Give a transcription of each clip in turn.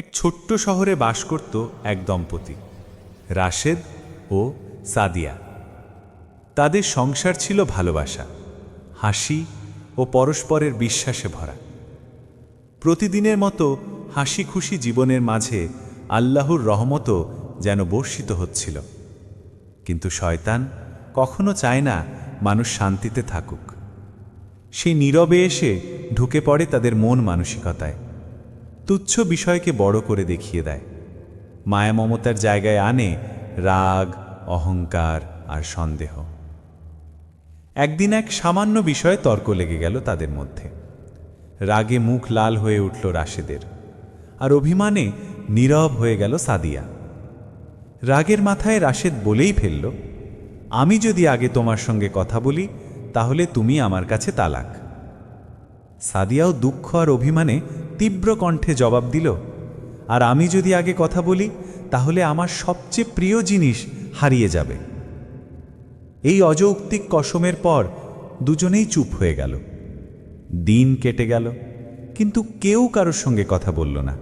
এক ছোট্ট শহরে বাস করত এক দম্পতি, রাশেদ ও সাদিয়া। তাদের সংসার ছিল ভালোবাসা, হাসি ও পরস্পরের বিশ্বাসে ভরা। প্রতিদিনের মতো হাসি খুশি জীবনের মাঝে আল্লাহর রহমতও যেন বর্ষিত হচ্ছিল। কিন্তু শয়তান কখনো চায় না মানুষ শান্তিতে থাকুক। সেই নীরবে এসে ঢুকে পড়ে তাদের মন মানসিকতায়, তুচ্ছ বিষয়কে বড় করে দেখিয়ে দেয়, মায়া মমতার জায়গায় আনে রাগ, অহংকার আর সন্দেহ। একদিন এক সামান্য বিষয়ে তর্ক লেগে গেল তাদের মধ্যে। রাগে মুখ লাল হয়ে উঠল রাশেদের, আর অভিমানে নীরব হয়ে গেল সাদিয়া। রাগের মাথায় রাশেদ বলেই ফেলল, আমি যদি আগে তোমার সঙ্গে কথা বলি তাহলে তুমি আমার কাছে তালাক। সাদিয়াও দুঃখ আর অভিমানে তীব্র কণ্ঠে জবাব দিল, আর আমি যদি আগে কথা বলি তাহলে আমার সবচেয়ে প্রিয় জিনিস হারিয়ে যাবে। এই অযৌক্তিক কসমের পর দুজনেই চুপ হয়ে গেল। দিন কেটে গেল, কিন্তু কেউ কারোর সঙ্গে কথা বলল না।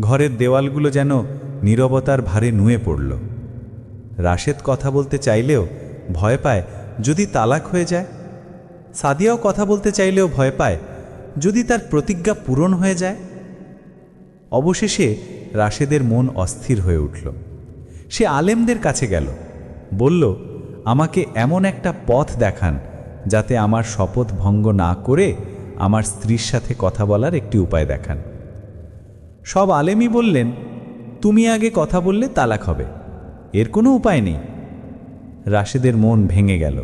ঘরের দেওয়ালগুলো যেন নীরবতার ভারে নুয়ে পড়ল। রাশেদ কথা বলতে চাইলেও ভয় পায় যদি তালাক হয়ে যায়। সাদিয়াও কথা বলতে চাইলেও ভয় পায় যদি তার প্রতিজ্ঞা পূরণ হয়ে যায়। অবশেষে রাশেদের মন অস্থির হয়ে উঠল। সে আলেমদের কাছে গেল, বলল, আমাকে এমন একটা পথ দেখান যাতে আমার শপথ ভঙ্গ না করে আমার স্ত্রীর সাথে কথা বলার একটি উপায় দেখান। সব আলেমই বললেন, তুমি আগে কথা বললে তালাক হবে, এর কোনো উপায় নেই। রাশেদের মন ভেঙে গেল,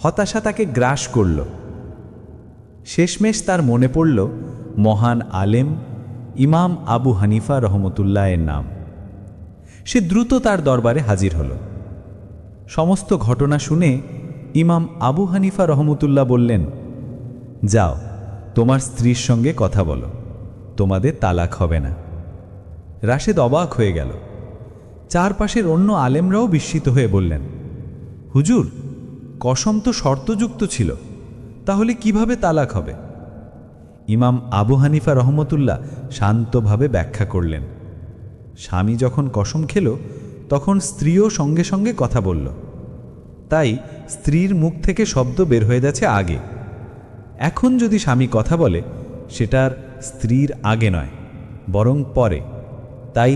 হতাশা তাকে গ্রাস করল। শেষমেশ তার মনে পড়ল মহান আলেম ইমাম আবু হানিফা রহমতুল্লাহের নাম। সে দ্রুত তার দরবারে হাজির হল। সমস্ত ঘটনা শুনে ইমাম আবু হানিফা রহমতুল্লাহ বললেন, যাও তোমার স্ত্রীর সঙ্গে কথা বলো, তোমাদের তালাক হবে না। রাশেদ অবাক হয়ে গেল। চারপাশের অন্য আলেমরাও বিস্মিত হয়ে বললেন, হুজুর, কসম তো শর্তযুক্ত ছিল, তাহলে কিভাবে তালাক হবে? ইমাম আবু হানিফা রহমতুল্লাহ শান্তভাবে ব্যাখ্যা করলেন, স্বামী যখন কসম খেল তখন স্ত্রীও সঙ্গে সঙ্গে কথা বলল, তাই স্ত্রীর মুখ থেকে শব্দ বের হয়ে যাচ্ছে আগে। এখন যদি স্বামী কথা বলে সেটার স্ত্রীর আগে নয়, বরং পরে, তাই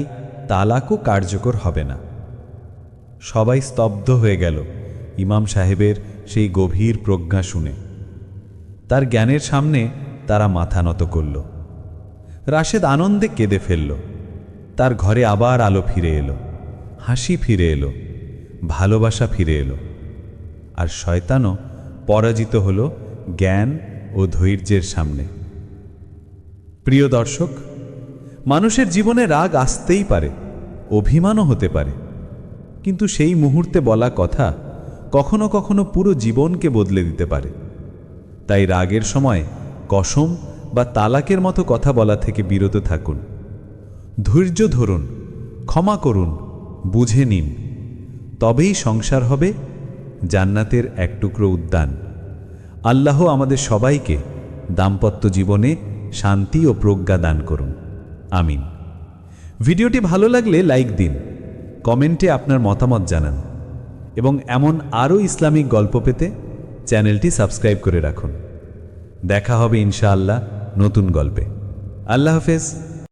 তালাকও কার্যকর হবে না। সবাই স্তব্ধ হয়ে গেল ইমাম সাহেবের সেই গভীর প্রজ্ঞা শুনে। তার জ্ঞানের সামনে তারা মাথা নত করল। রাশেদ আনন্দে কেঁদে ফেলল। তার ঘরে আবার আলো ফিরে এলো, হাসি ফিরে এলো, ভালোবাসা ফিরে এলো। আর শয়তানও পরাজিত হল জ্ঞান ও ধৈর্যের সামনে। প্রিয় দর্শক, মানুষের জীবনে রাগ আসতেই পারে, অভিমানও হতে পারে, কিন্তু সেই মুহূর্তে বলা কথা কখনো কখনো পুরো জীবনকে বদলে দিতে পারে। তাই রাগের সময় কসম বা তালাকের মতো কথা বলা থেকে বিরত থাকুন। ধৈর্য ধরুন, ক্ষমা করুন, বুঝে নিন, তবেই সংসার হবে জান্নাতের এক টুকরো উদ্যান। আল্লাহ আমাদের সবাইকে দাম্পত্য জীবনে শান্তি ও প্রজ্ঞা দান করুন, আমিন। ভিডিওটি ভালো লাগলে লাইক দিন, কমেন্টে আপনার মতামত জানান, এবং এমন আরও ইসলামিক গল্প পেতে চ্যানেলটি সাবস্ক্রাইব করে রাখুন। দেখা হবে ইনশাআল্লাহ নতুন গল্পে। আল্লাহ হাফেজ।